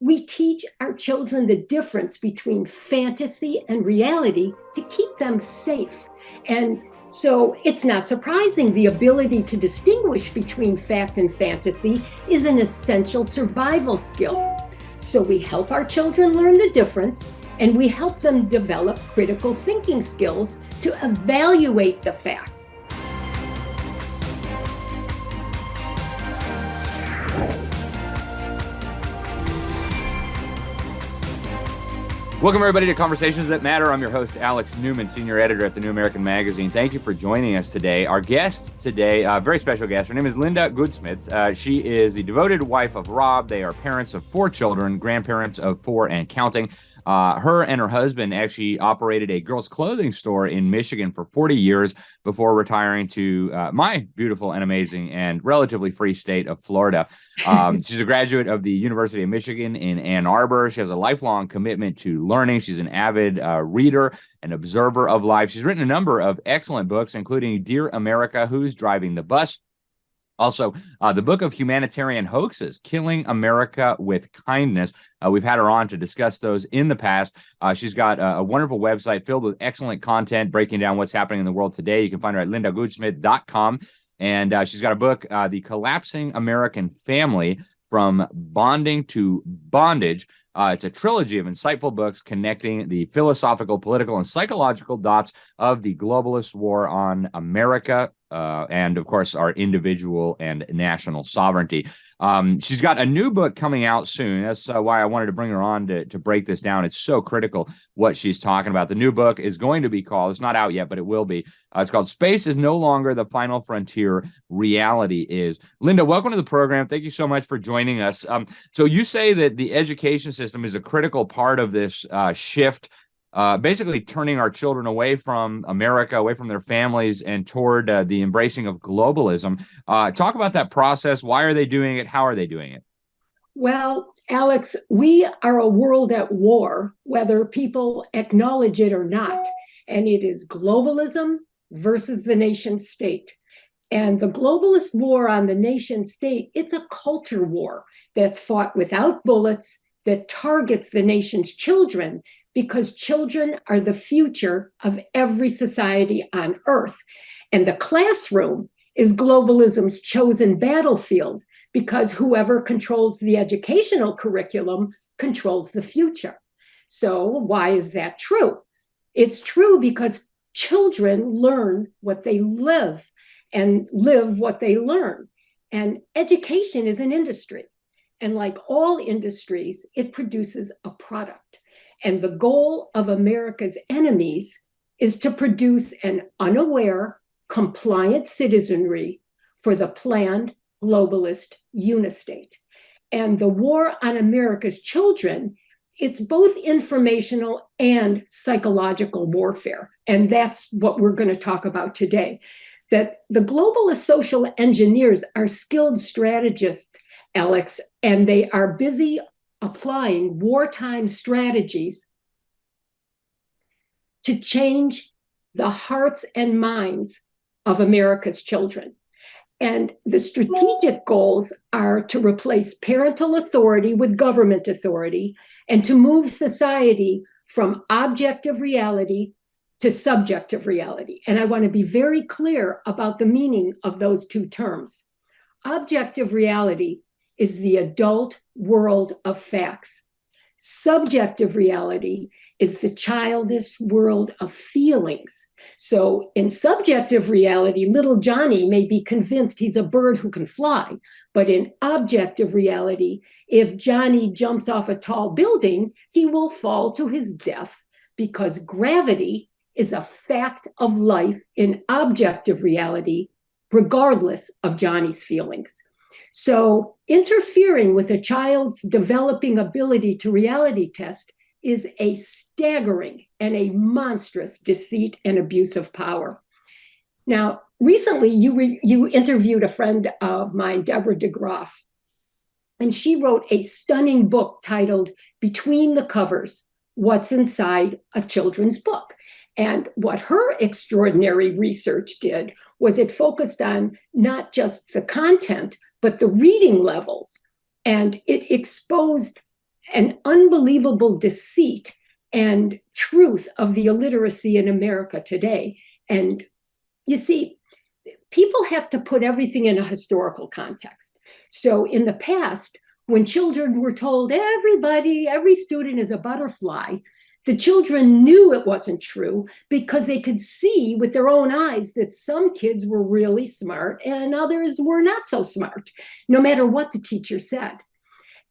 We teach our children the difference between fantasy and reality to keep them safe. And so it's not surprising the ability to distinguish between fact and fantasy is an essential survival skill. So we help our children learn the difference, and we help them develop critical thinking skills to evaluate the facts. Welcome, everybody, to Conversations That Matter. I'm your host, Alex Newman, senior editor at the New American Magazine. Thank you for joining us today. Our guest today, a very special guest, her name is Linda Goudsmit. She is the devoted wife of Rob. They are parents of 4 children, grandparents of 4 and counting. Her and her husband actually operated a girls' clothing store in Michigan for 40 years before retiring to my beautiful and amazing and relatively free state of Florida. She's a graduate of the University of Michigan in Ann Arbor. She has a lifelong commitment to learning. She's an avid reader and observer of life. She's written a number of excellent books, including Dear America, Who's Driving the Bus? Also, the book of humanitarian hoaxes, Killing America with Kindness. We've had her on to discuss those in the past. She's got a wonderful website filled with excellent content breaking down what's happening in the world today. You can find her at lindagoudsmit.com. And she's got a book, The Collapsing American Family, From Bonding to Bondage. It's a trilogy of insightful books connecting the philosophical, political, and psychological dots of the globalist war on America and, of course, our individual and national sovereignty. She's got a new book coming out soon. That's why I wanted to bring her on to break this down. It's so critical what she's talking about. The new book is going to be called, it's not out yet, but it will be. It's called Space is No Longer the Final Frontier, Reality Is. Linda, welcome to the program. Thank you so much for joining us. So you say that the education system is a critical part of this shift, basically turning our children away from America, away from their families, and toward the embracing of globalism. Talk about that process. Why are they doing it? How are they doing it? Well, Alex, we are a world at war, whether people acknowledge it or not. And it is globalism versus the nation state. And the globalist war on the nation state, it's a culture war that's fought without bullets, that targets the nation's children, because children are the future of every society on Earth. And the classroom is globalism's chosen battlefield, because whoever controls the educational curriculum controls the future. So why is that true? It's true because children learn what they live and live what they learn. And education is an industry. And like all industries, it produces a product. And the goal of America's enemies is to produce an unaware, compliant citizenry for the planned globalist unistate. And the war on America's children, it's both informational and psychological warfare. And that's what we're going to talk about today. That the globalist social engineers are skilled strategists, Alex, and they are busy applying wartime strategies to change the hearts and minds of America's children. And the strategic goals are to replace parental authority with government authority and to move society from objective reality to subjective reality. And I want to be very clear about the meaning of those two terms. Objective reality is the adult world of facts. Subjective reality is the childish world of feelings. So in subjective reality, little Johnny may be convinced he's a bird who can fly. But in objective reality, if Johnny jumps off a tall building, he will fall to his death, because gravity is a fact of life in objective reality, regardless of Johnny's feelings. So interfering with a child's developing ability to reality test is a staggering and a monstrous deceit and abuse of power. Now, recently you interviewed a friend of mine, Deborah DeGroff, and she wrote a stunning book titled Between the Covers, What's Inside a Children's Book. And what her extraordinary research did was it focused on not just the content, but the reading levels. And it exposed an unbelievable deceit and truth of the illiteracy in America today. And you see, people have to put everything in a historical context. So in the past, when children were told every student is a butterfly, the children knew it wasn't true because they could see with their own eyes that some kids were really smart and others were not so smart, no matter what the teacher said.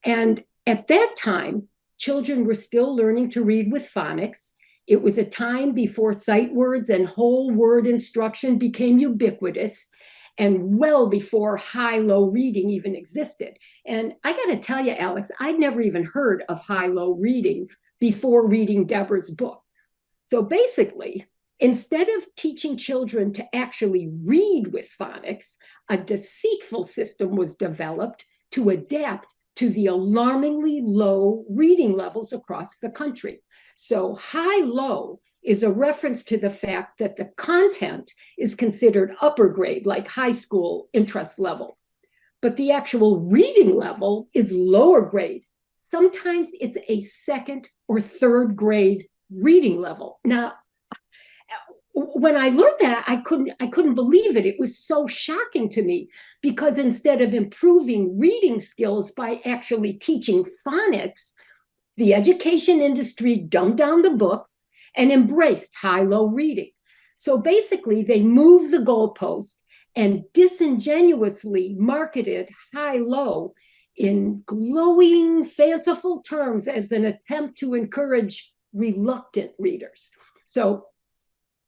And at that time, children were still learning to read with phonics. It was a time before sight words and whole word instruction became ubiquitous, and well before high-low reading even existed. And I got to tell you, Alex, I'd never even heard of high-low reading before reading Deborah's book. So basically, instead of teaching children to actually read with phonics, a deceitful system was developed to adapt to the alarmingly low reading levels across the country. So high-low is a reference to the fact that the content is considered upper grade, like high school interest level. But the actual reading level is lower grade. Sometimes it's a second or third grade reading level. Now, when I learned that, I couldn't believe it. It was so shocking to me because instead of improving reading skills by actually teaching phonics, the education industry dumbed down the books and embraced high-low reading. So basically, they moved the goalpost and disingenuously marketed high-low in glowing, fanciful terms as an attempt to encourage reluctant readers. So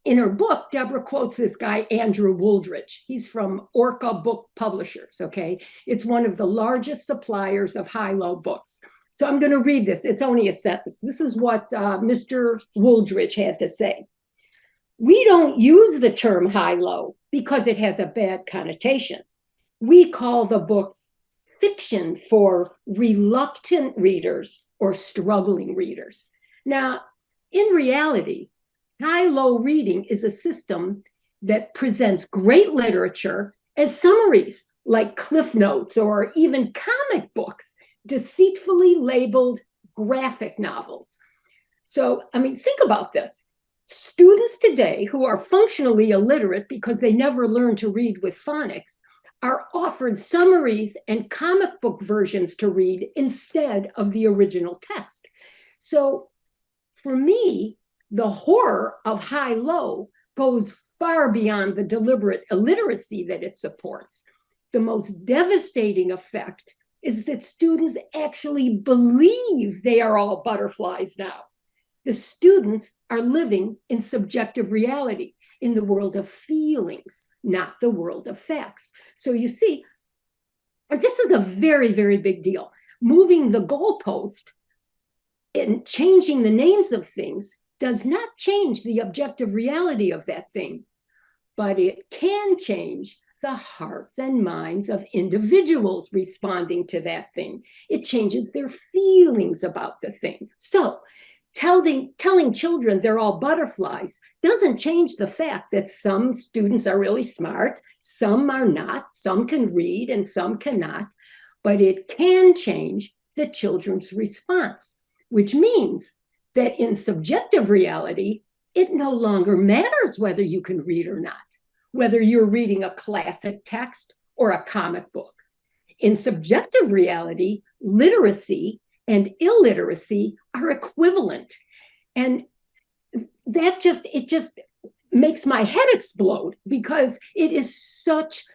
in her book, Deborah quotes this guy, Andrew Wooldridge. He's from Orca Book Publishers, okay? It's one of the largest suppliers of high-low books. So I'm going to read this. It's only a sentence. This is what Mr. Wooldridge had to say. We don't use the term high-low because it has a bad connotation. We call the books fiction for reluctant readers or struggling readers. Now, in reality, high-low reading is a system that presents great literature as summaries, like Cliff Notes or even comic books, deceitfully labeled graphic novels. So, I mean, think about this. Students today who are functionally illiterate because they never learned to read with phonics are offered summaries and comic book versions to read instead of the original text. So, for me, the horror of high-low goes far beyond the deliberate illiteracy that it supports. The most devastating effect is that students actually believe they are all butterflies now. The students are living in subjective reality, in the world of feelings, not the world of facts. So you see, this is a very, very big deal. Moving the goalpost and changing the names of things does not change the objective reality of that thing, but it can change the hearts and minds of individuals responding to that thing. It changes their feelings about the thing. So telling children they're all butterflies doesn't change the fact that some students are really smart, some are not, some can read and some cannot, but it can change the children's response, which means that in subjective reality, it no longer matters whether you can read or not, whether you're reading a classic text or a comic book. In subjective reality, literacy and illiteracy are equivalent. And it just makes my head explode because it is such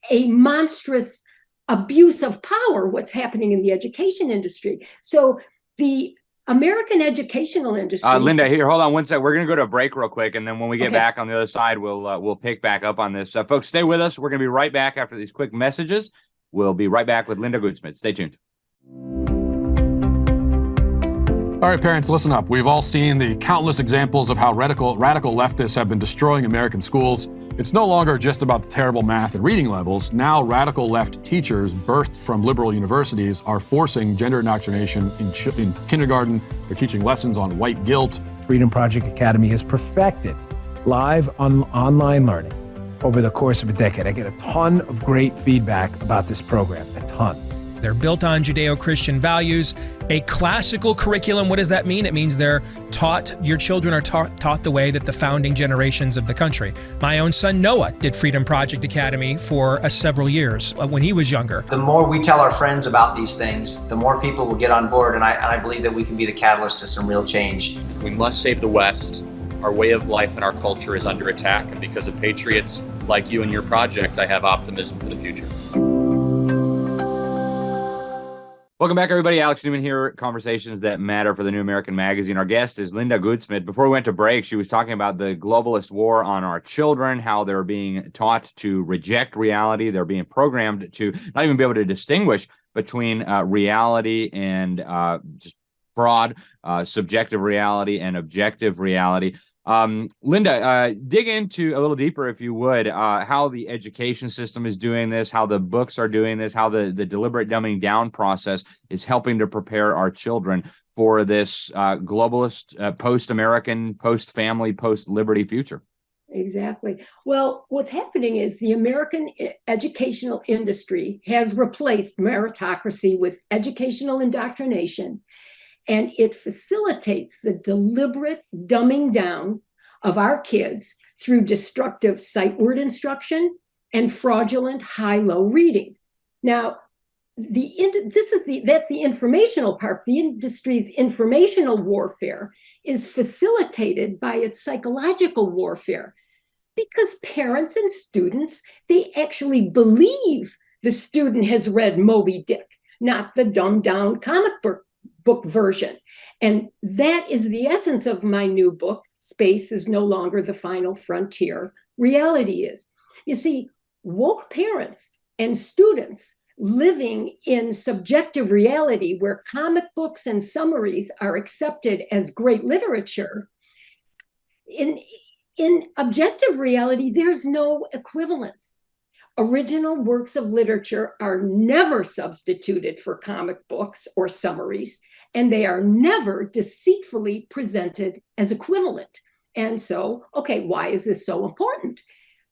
a monstrous abuse of power, what's happening in the education industry. So the American educational industry. Linda, here, hold on one sec. We're going to go to a break real quick, and then when we get back on the other side, we'll pick back up on this. Folks, stay with us. We're going to be right back after these quick messages. We'll be right back with Linda Goudsmit. Stay tuned. All right, parents, listen up. We've all seen the countless examples of how radical leftists have been destroying American schools. It's no longer just about the terrible math and reading levels. Now, radical left teachers birthed from liberal universities are forcing gender indoctrination in kindergarten. They're teaching lessons on white guilt. Freedom Project Academy has perfected live online learning over the course of a decade. I get a ton of great feedback about this program, a ton. They're built on Judeo-Christian values, a classical curriculum. What does that mean? It means they're taught, your children are taught the way that the founding generations of the country. My own son Noah did Freedom Project Academy for several years when he was younger. The more we tell our friends about these things, the more people will get on board, and I believe that we can be the catalyst to some real change. We must save the West. Our way of life and our culture is under attack, and because of patriots like you and your project, I have optimism for the future. Welcome back, everybody. Alex Newman here, Conversations That Matter for the New American Magazine. Our guest is Linda Goudsmit. Before we went to break, she was talking about the globalist war on our children, how they're being taught to reject reality. They're being programmed to not even be able to distinguish between reality and just fraud, subjective reality and objective reality. Linda, dig into a little deeper, if you would, how the education system is doing this, how the books are doing this, how the deliberate dumbing down process is helping to prepare our children for this globalist, post-American, post-family, post-liberty future. Exactly. Well, what's happening is the American educational industry has replaced meritocracy with educational indoctrination, and it facilitates the deliberate dumbing down of our kids through destructive sight-word instruction and fraudulent high-low reading. Now, that's the informational part. The industry's informational warfare is facilitated by its psychological warfare, because parents and students, they actually believe the student has read Moby Dick, not the dumbed-down comic book version. And that is the essence of my new book, Space is No Longer the Final Frontier, Reality Is. You see, woke parents and students living in subjective reality where comic books and summaries are accepted as great literature, in objective reality, there's no equivalence. Original works of literature are never substituted for comic books or summaries, and they are never deceitfully presented as equivalent. And so, okay, why is this so important?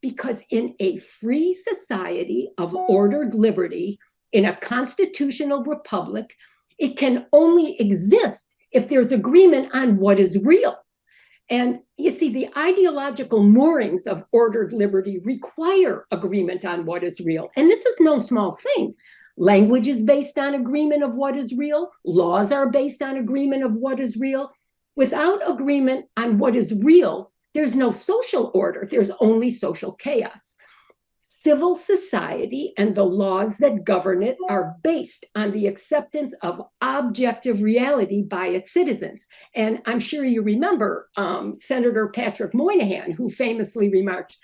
Because in a free society of ordered liberty, in a constitutional republic, it can only exist if there's agreement on what is real. And you see, the ideological moorings of ordered liberty require agreement on what is real. And this is no small thing. Language is based on agreement of what is real. Laws are based on agreement of what is real. Without agreement on what is real, there's no social order. There's only social chaos. Civil society and the laws that govern it are based on the acceptance of objective reality by its citizens. And I'm sure you remember Senator Patrick Moynihan, who famously remarked,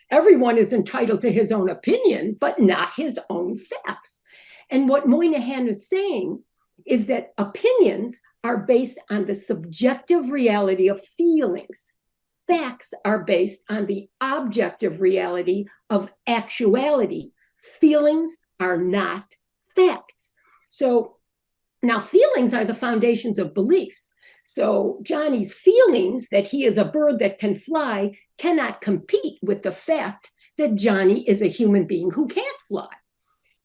"Everyone is entitled to his own opinion, but not his own facts." And what Moynihan is saying is that opinions are based on the subjective reality of feelings. Facts are based on the objective reality of actuality. Feelings are not facts. So now feelings are the foundations of beliefs. So Johnny's feelings that he is a bird that can fly cannot compete with the fact that Johnny is a human being who can't fly.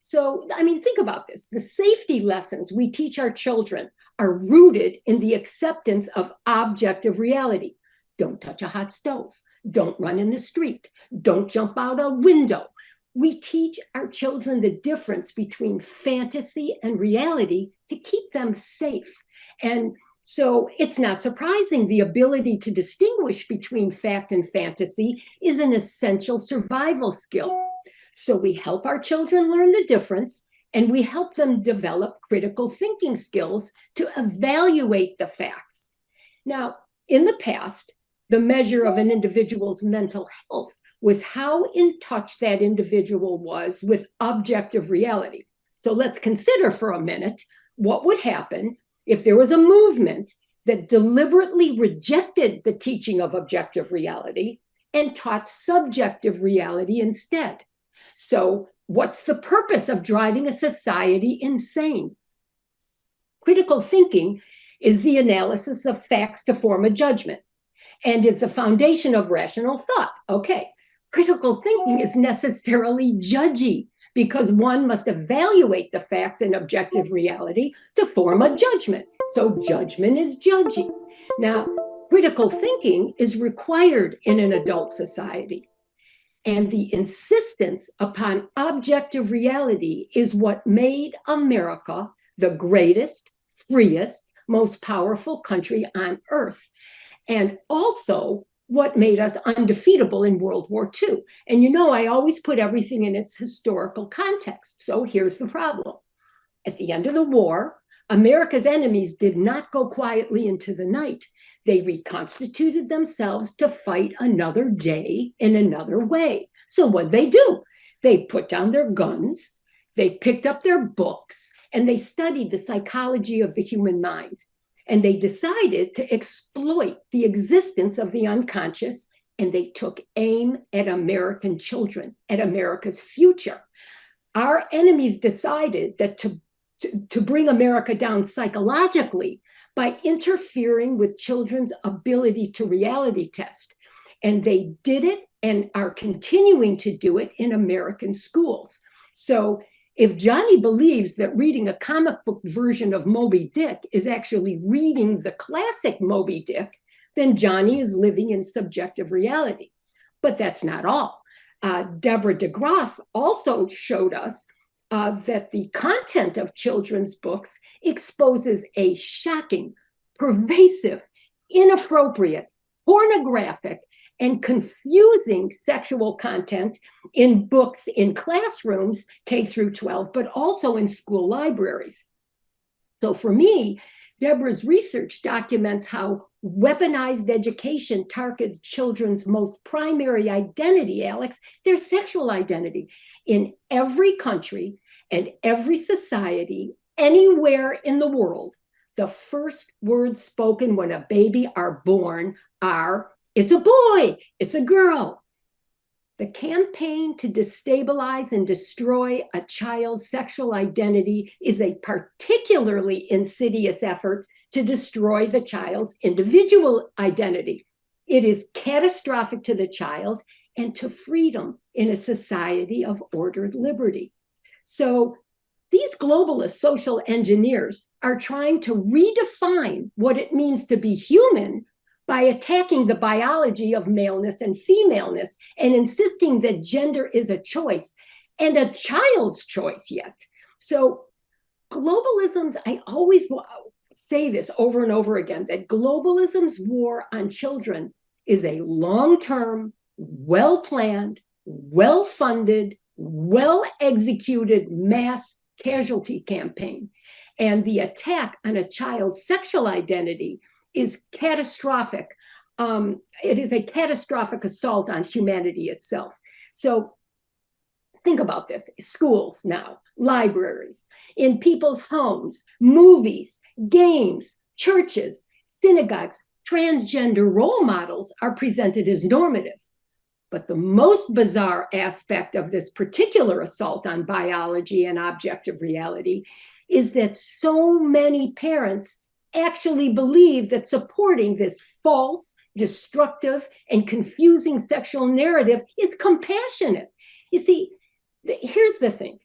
So, I mean, think about this. The safety lessons we teach our children are rooted in the acceptance of objective reality. Don't touch a hot stove. Don't run in the street. Don't jump out a window. We teach our children the difference between fantasy and reality to keep them safe. And so it's not surprising the ability to distinguish between fact and fantasy is an essential survival skill. So we help our children learn the difference, and we help them develop critical thinking skills to evaluate the facts. Now, in the past, the measure of an individual's mental health was how in touch that individual was with objective reality. So let's consider for a minute what would happen if there was a movement that deliberately rejected the teaching of objective reality and taught subjective reality instead. So what's the purpose of driving a society insane? Critical thinking is the analysis of facts to form a judgment and is the foundation of rational thought. Okay, critical thinking is necessarily judgy because one must evaluate the facts in objective reality to form a judgment. So judgment is judging. Now, critical thinking is required in an adult society. And the insistence upon objective reality is what made America the greatest, freest, most powerful country on earth. And also what made us undefeatable in World War II. And you know, I always put everything in its historical context. So here's the problem. At the end of the war, America's enemies did not go quietly into the night. They reconstituted themselves to fight another day in another way. So what'd they do? They put down their guns, they picked up their books, and they studied the psychology of the human mind. And they decided to exploit the existence of the unconscious, and they took aim at American children, at America's future. Our enemies decided that to bring America down psychologically by interfering with children's ability to reality test. And they did it and are continuing to do it in American schools. So if Johnny believes that reading a comic book version of Moby Dick is actually reading the classic Moby Dick, then Johnny is living in subjective reality. But that's not all. Deborah DeGraff also showed us that the content of children's books exposes a shocking, pervasive, inappropriate, pornographic, and confusing sexual content in books in classrooms, K through 12, but also in school libraries. So for me, Deborah's research documents how weaponized education targets children's most primary identity, Alex, their sexual identity. In every country and every society, anywhere in the world, the first words spoken when a baby are born are, "It's a boy, it's a girl." The campaign to destabilize and destroy a child's sexual identity is a particularly insidious effort to destroy the child's individual identity. It is catastrophic to the child and to freedom in a society of ordered liberty. So these globalist social engineers are trying to redefine what it means to be human by attacking the biology of maleness and femaleness and insisting that gender is a choice and a child's choice yet. So globalism's, I always say this over and over again, that globalism's war on children is a long-term, well-planned, well-funded, well-executed mass casualty campaign. And the attack on a child's sexual identity is catastrophic. It is a catastrophic assault on humanity itself. So think about this. Schools now, libraries, in people's homes, movies, games, churches, synagogues, transgender role models are presented as normative. But the most bizarre aspect of this particular assault on biology and objective reality is that so many parents actually believe that supporting this false, destructive, and confusing sexual narrative is compassionate. You see, here's the thing.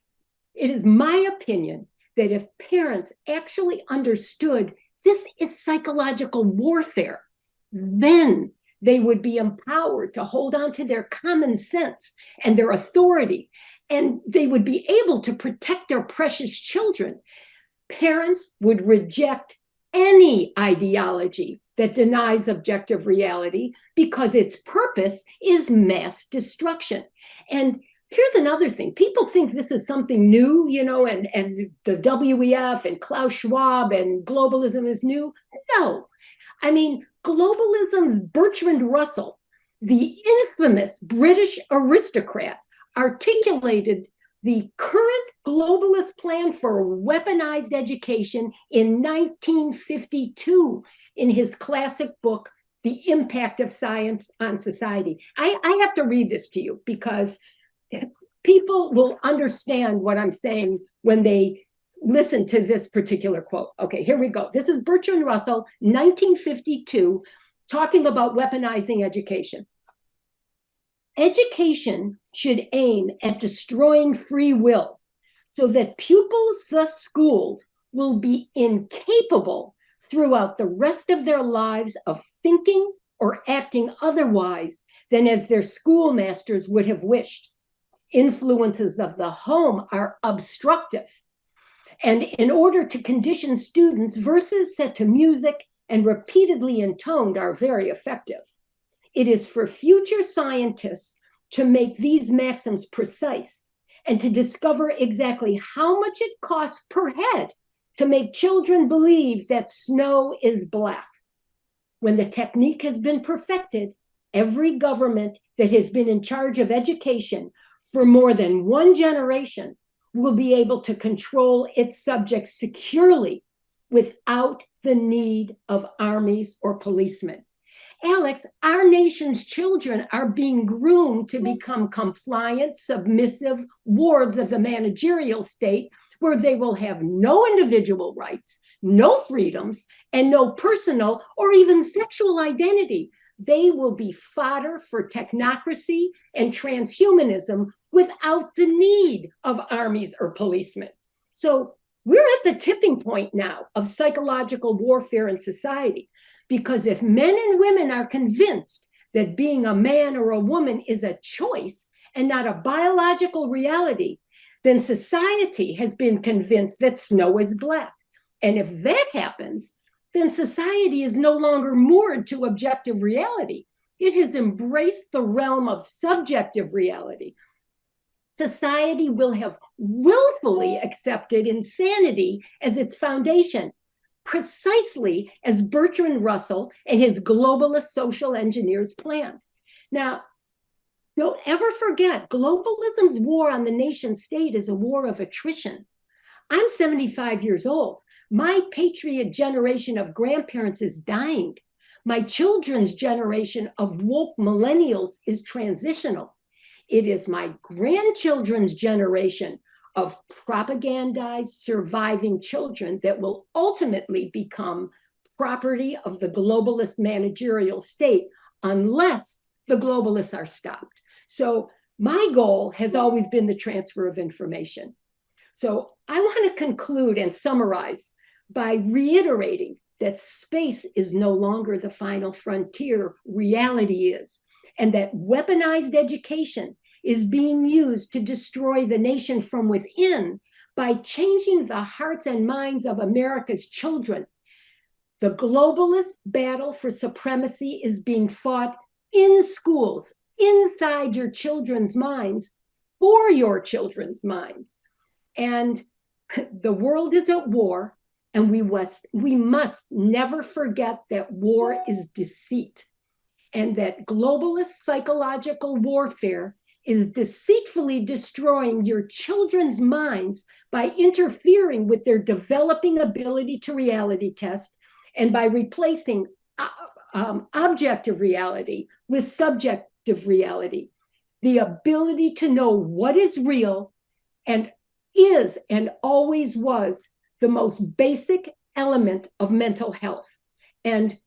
It is my opinion that if parents actually understood this is psychological warfare, then they would be empowered to hold on to their common sense and their authority, and they would be able to protect their precious children. Parents would reject any ideology that denies objective reality because its purpose is mass destruction. And here's another thing. People think this is something new, you know, and the WEF and Klaus Schwab and globalism is new. No. I mean, globalism's Bertrand Russell, the infamous British aristocrat, articulated the current globalist plan for weaponized education in 1952 in his classic book, The Impact of Science on Society. I have to read this to you because people will understand what I'm saying when they listen to this particular quote. Okay, here we go. This is Bertrand Russell, 1952, talking about weaponizing education. Education should aim at destroying free will so that pupils thus schooled will be incapable throughout the rest of their lives of thinking or acting otherwise than as their schoolmasters would have wished. Influences of the home are obstructive. And in order to condition students, verses set to music and repeatedly intoned are very effective. It is for future scientists to make these maxims precise and to discover exactly how much it costs per head to make children believe that snow is black. When the technique has been perfected, every government that has been in charge of education for more than one generation will be able to control its subjects securely without the need of armies or policemen. Alex, our nation's children are being groomed to become compliant, submissive wards of the managerial state, where they will have no individual rights, no freedoms, and no personal or even sexual identity. They will be fodder for technocracy and transhumanism without the need of armies or policemen. So we're at the tipping point now of psychological warfare in society. Because if men and women are convinced that being a man or a woman is a choice and not a biological reality, then society has been convinced that snow is black. And if that happens, then society is no longer moored to objective reality. It has embraced the realm of subjective reality. Society will have willfully accepted insanity as its foundation, precisely as Bertrand Russell and his globalist social engineers planned. Now, don't ever forget, globalism's war on the nation state is a war of attrition. I'm 75 years old. My patriot generation of grandparents is dying. My children's generation of woke millennials is transitional. It is my grandchildren's generation of propagandized surviving children that will ultimately become property of the globalist managerial state unless the globalists are stopped. So my goal has always been the transfer of information. So I want to conclude and summarize by reiterating that space is no longer the final frontier, reality is, and that weaponized education is being used to destroy the nation from within by changing the hearts and minds of America's children. The globalist battle for supremacy is being fought in schools, inside your children's minds, for your children's minds. And the world is at war, and we must never forget that war is deceit, and that globalist psychological warfare is deceitfully destroying your children's minds by interfering with their developing ability to reality test and by replacing objective reality with subjective reality. The ability to know what is real and is and always was the most basic element of mental health. And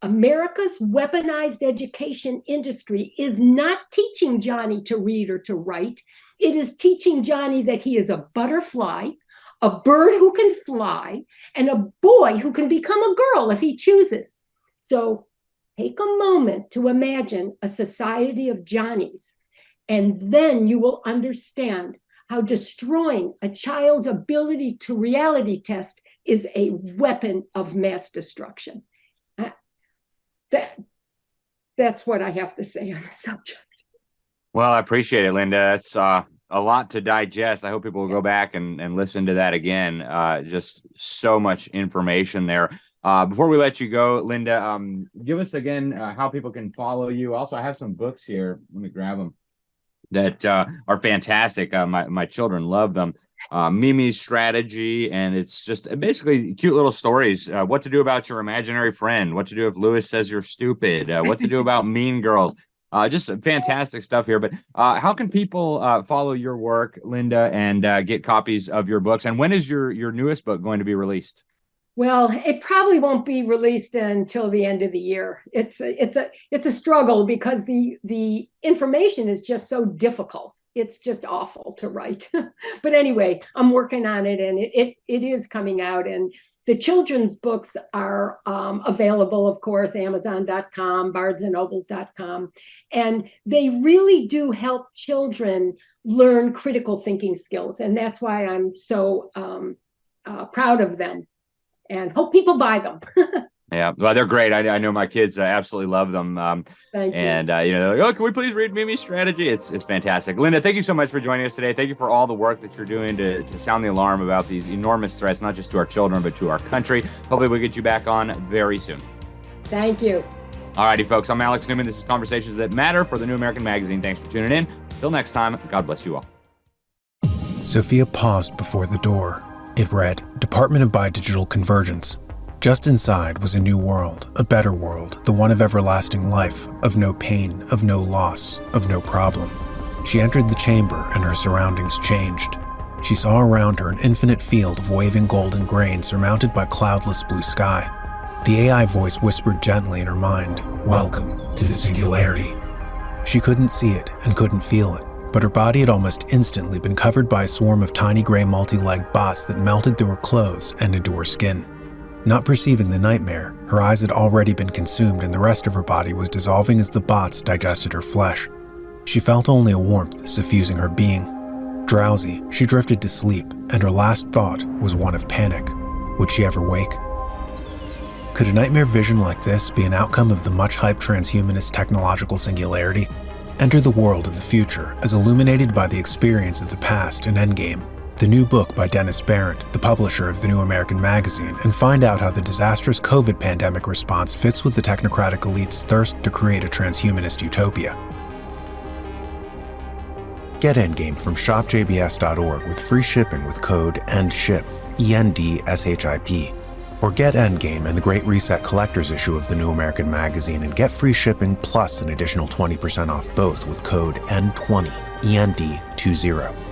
America's weaponized education industry is not teaching Johnny to read or to write. It is teaching Johnny that he is a butterfly, a bird who can fly, and a boy who can become a girl if he chooses. So take a moment to imagine a society of Johnnies, and then you will understand how destroying a child's ability to reality test is a weapon of mass destruction. That's what I have to say on the subject. Well, I appreciate it, Linda. It's a lot to digest. I hope people will go back and listen to that again. Just so much information there. Before we let you go, Linda, give us again how people can follow you. Also, I have some books here. Let me grab them that are fantastic. My children love them. Mimi's Strategy, and it's just basically cute little stories. What to do about your imaginary friend, what to do if Lewis says you're stupid, what to do about Mean Girls. Just fantastic stuff here. But how can people follow your work, Linda, and get copies of your books? And when is your newest book going to be released? Well, it probably won't be released until the end of the year. It's a struggle because the information is just so difficult. It's just awful to write. But anyway, I'm working on it, and it is coming out. And the children's books are available, of course, Amazon.com, BarnesandNoble.com, and they really do help children learn critical thinking skills, and that's why I'm so proud of them. And hope people buy them. Yeah, well, they're great. I know my kids absolutely love them. Thank you. And they're like, oh, can we please read Mimi's strategy? It's fantastic. Linda, thank you so much for joining us today. Thank you for all the work that you're doing to sound the alarm about these enormous threats, not just to our children, but to our country. Hopefully we'll get you back on very soon. Thank you. All righty, folks. I'm Alex Newman. This is Conversations That Matter for the New American Magazine. Thanks for tuning in. Until next time, God bless you all. Sophia paused before the door. It read, Department of Bidigital Convergence. Just inside was a new world, a better world, the one of everlasting life, of no pain, of no loss, of no problem. She entered the chamber and her surroundings changed. She saw around her an infinite field of waving golden grain surmounted by cloudless blue sky. The AI voice whispered gently in her mind, Welcome to the singularity. She couldn't see it and couldn't feel it, but her body had almost instantly been covered by a swarm of tiny gray multi-legged bots that melted through her clothes and into her skin. Not perceiving the nightmare, her eyes had already been consumed and the rest of her body was dissolving as the bots digested her flesh. She felt only a warmth suffusing her being. Drowsy, she drifted to sleep, and her last thought was one of panic. Would she ever wake? Could a nightmare vision like this be an outcome of the much-hyped transhumanist technological singularity? Enter the world of the future as illuminated by the experience of the past in Endgame, the new book by Dennis Barrett, the publisher of the New American Magazine, and find out how the disastrous COVID pandemic response fits with the technocratic elite's thirst to create a transhumanist utopia. Get Endgame from shopjbs.org with free shipping with code ENDSHIP, ENDSHIP. Or get Endgame and the Great Reset Collector's issue of the New American Magazine and get free shipping plus an additional 20% off both with code END20, END20.